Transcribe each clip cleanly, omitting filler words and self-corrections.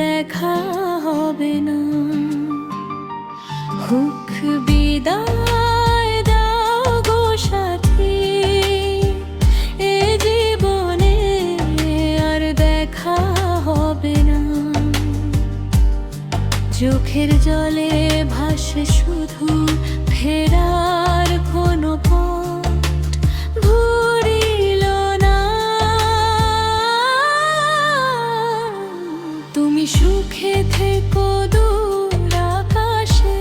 দেখা হবে না। হুক বিদায় দাও গো সাথী, এ জীবনে আর দেখা হবে না। চোখের জলে ভাসে শুধু ফেরার কোনো পথ ভুলিল না। তুমি সুখে থেকো দূর আকাশে,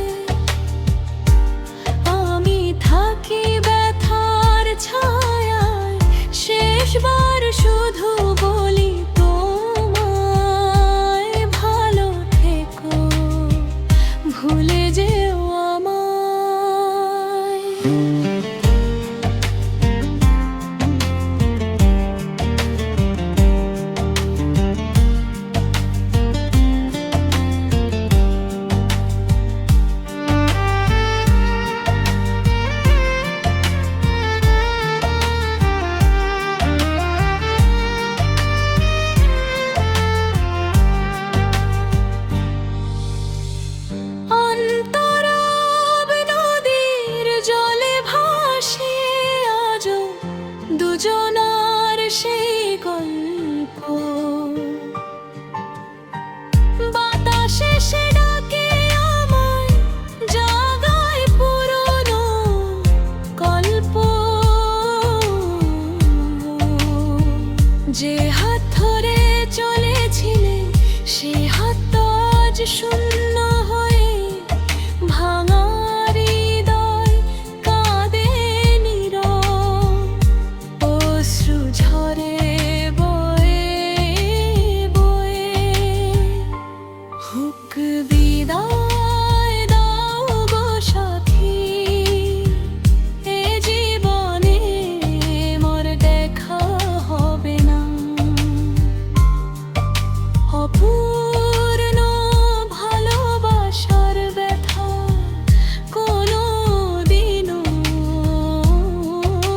আমি থাকি ব্যথার ছায়ায়। শেষবার শুধু বলি তোমায় ভালো থেকো, ভুলে যেও আমায়। অন্তরব নদীর জলে ভাসে আজও দুজনার সেই গল্প। বাতাসে সে ডাকে আমায়, জাগায় পুরনো গল্প। যে হাত ধরে চলেছিলে সে হাত তো আজ শূন্য হয়ে ভাঙা হৃদয় কাঁদে নীরব। অশ্রু ঝরে বয়ে বয়ে। হুক বিদায় দাও গো সাথী, এ জীবনে মোর দেখা হবে না। অপূর্ণ ভালোবাসার ব্যথা কোনো দিনও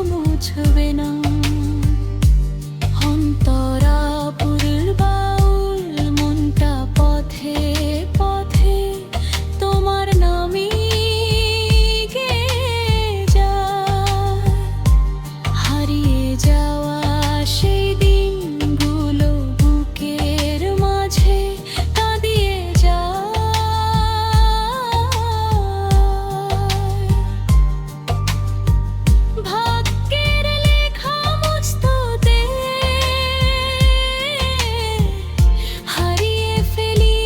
মুছবে না। অন্তরাপুর বাউল মনটা পথে পথে তোমার নামই গেয়ে যায়। হারিয়ে যাওয়া সেই দিনগুলো বুকের মাঝে কাঁদিয়ে যায়। ভাগ্যের লেখা মস্ততে হারিয়ে ফেলি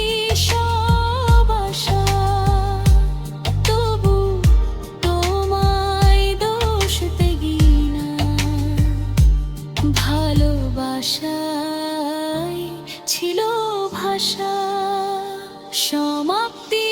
সব আশা। তবু তোমায় দোষ দেই না, ভালোবাসাই ছিল ভাষা। সমাপ্তি